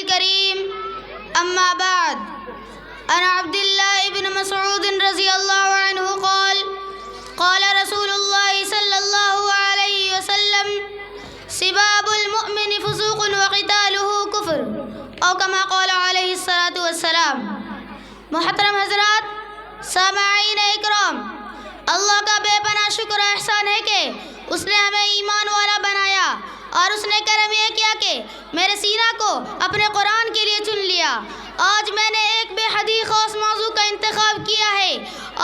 الكريم أما بعد عن عبد الله بن مسعود رضي الله عنه قال قال رسول الله صلى الله عليه وسلم سباب المؤمن فسوق وقتاله كفر أو كما قال عليه الصلاة والسلام۔ محترم حضرات، سامعین اکرام، اللہ کا بے پناہ شکر و احسان ہے کہ اس نے ہمیں ایمان والا بنایا اور اس نے کرم یہ کیا کہ میرے سینہ کو اپنے قرآن کے لیے چن لیا۔ آج میں نے ایک بے حد ہی خاص موضوع کا انتخاب کیا ہے،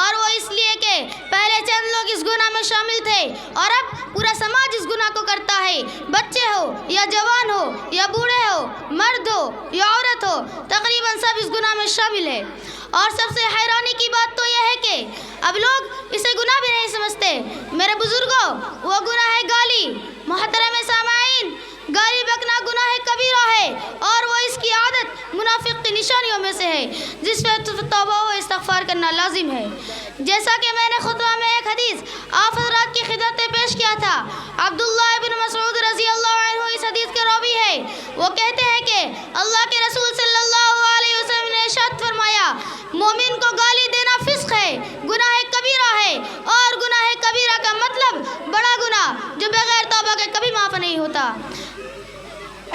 اور وہ اس لیے کہ پہلے چند لوگ اس گناہ میں شامل تھے اور اب پورا سماج اس گناہ کو کرتا ہے۔ بچے ہو یا جوان ہو یا بوڑھے ہو، مرد ہو یا عورت ہو، تقریباً سب اس گناہ میں شامل ہے۔ اور سب سے حیرانی کی بات تو یہ ہے کہ اب لوگ اسے گناہ بھی نہیں سمجھتے۔ میرے بزرگوں، وہ گناہ ہے گالی۔ محترم سامعین، گالی بکنا گناہ کبیرہ ہے، اور وہ اس کی عادت منافق کی نشانیوں میں سے ہے، جس پہ توبہ و استغفار کرنا لازم ہے۔ جیسا کہ میں نے خطبہ میں ایک حدیث آپ حضرات کی خدمت میں پیش کیا تھا، عبداللہ بن مسعود رضی اللہ عنہ اس حدیث کے راوی ہے۔ وہ کہتے ہیں کہ اللہ کے رسول صلی اللہ علیہ وسلم نے ارشاد فرمایا، مومن کو گالی دینا فسق ہے، گناہ کبیرہ ہے، اور گناہ کبیرہ کا مطلب بڑا گناہ جو بغیر توبہ کے کبھی معاف نہیں ہوتا۔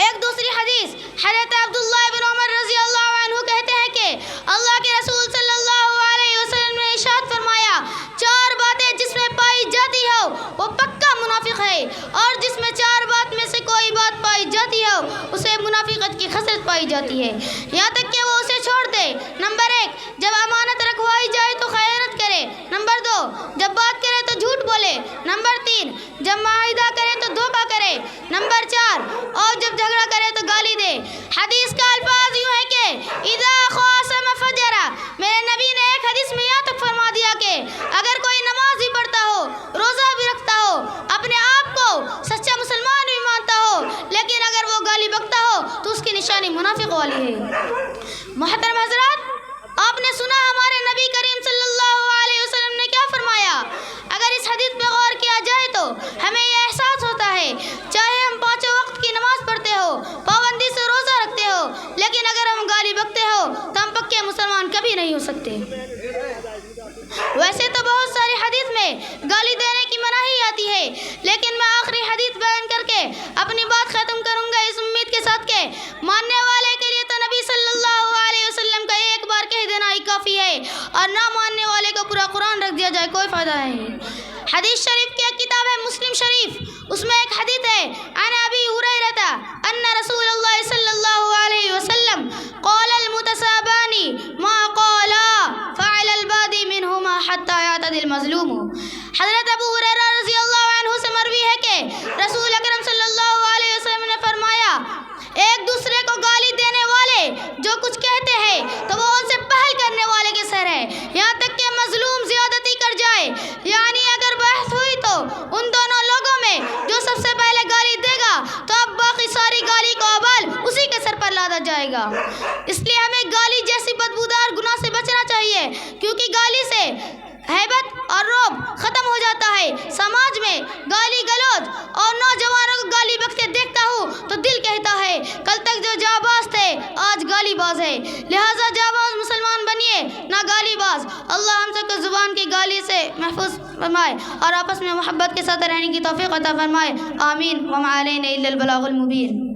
ایک دوسری حدیث حضرت عبداللہ بن عمر رضی اللہ عنہ کہتے ہیں کہ اللہ کے رسول صلی اللہ علیہ وسلم نے ارشاد فرمایا، چار باتیں جس میں پائی جاتی ہو وہ پکا منافق ہے، اور جس میں چار بات میں سے کوئی بات پائی جاتی ہو اسے منافقت کی خصلت پائی جاتی ہے، یہاں تک کہ وہ اسے چھوڑ دے۔ نمبر 1، جب امانت رکھوائی جائے تو خیانت کرے۔ نمبر 2، جب بات کرے تو جھوٹ بولے۔ نمبر 3، جب معاہدہ کرے تو دھوکہ کرے۔ نمبر 4، اور جب جھگڑا کرے تو گالی دے۔ حدیث کا الفاظ یوں ہے کہ اذا خاصم فجر۔ میرے نبی نے ایک حدیث میں یہاں تک فرما دیا کہ اگر کوئی نماز بھی پڑھتا ہو، روزہ بھی رکھتا ہو، اپنے آپ کو سچا مسلمان بھی مانتا ہو، لیکن اگر وہ گالی بکتا ہو تو اس کی نشانی منافق والی ہے۔ محترم حضرات، آپ نے سنا ہمارے نبی کریم صلی اللہ علیہ وسلم نے کیا فرمایا؟ اگر اس حدیث پہ غور کیا جائے تو ہمیں یہ احساس ہوتا ہے، چاہے ہم پانچوں وقت کی نماز پڑھتے ہو، پابندی سے روزہ رکھتے ہو، لیکن اگر ہم گالی بکتے ہو تو ہم پکے مسلمان کبھی نہیں ہو سکتے۔ ویسے تو بہت ساری حدیث میں گالی دینے کی مناہی آتی ہے، لیکن میں آخری حدیث بیان کر کے اپنی بات ختم کروں گا اس امید کے ساتھ کہ ماننے والے کے لیے تو نبی صلی اللہ علیہ وسلم کا ایک بار کہہ دینا ہی کافی ہے، اور نہ ماننے والے کو پورا قرآن رکھ دیا جائے کوئی فائدہ نہیں۔ حدیث شریف کی ایک کتاب ہے مسلم شریف، اس میں ایک حدیث ہے عن ابی ہریرہ ان رسول اللہ صلی اللہ علیہ وسلم قال المتسابان ما قالا فعل البادی منہما حتی یعتدی المظلوم۔ حضرت ابو ہریرہ رضی اللہ عنہ سے مروی ہے کہ رسول اکرم صلی اللہ علیہ وسلم نے فرمایا، ایک دوسرے کو گالی دینے والے جو کچھ کہتے ہیں تو وہ ان سے پہل کرنے والے کے سر ہے، یہاں تک کہ مظلوم زیادتی کر جائے۔ یعنی اگر بحث ہوئی تو ان دونوں لوگوں میں جو سب سے پہلے گالی دے گا تو اب باقی ساری گالی کو وبال اسی کے سر پر لادا جائے گا۔ اس لیے ہمیں گالی جیسی بدبودار گناہ سے بچنا چاہیے، کیونکہ گالی سے ہیبت اور رعب ختم ہو جاتا ہے۔ سماج میں گالی گلوچ اور نوجوانوں کو گالی بکتے دیکھتا ہوں تو دل کہتا ہے کل تک جو جاباز تھے آج گالی باز ہے، لہٰذا جاباز مسلمان بنیے نہ گالی باز۔ اللہ ہم سب کو زبان کی گالی سے محفوظ فرمائے اور آپس میں محبت کے ساتھ رہنے کی توفیق عطا فرمائے، آمین۔ وما علینا الا البلاغ المبین۔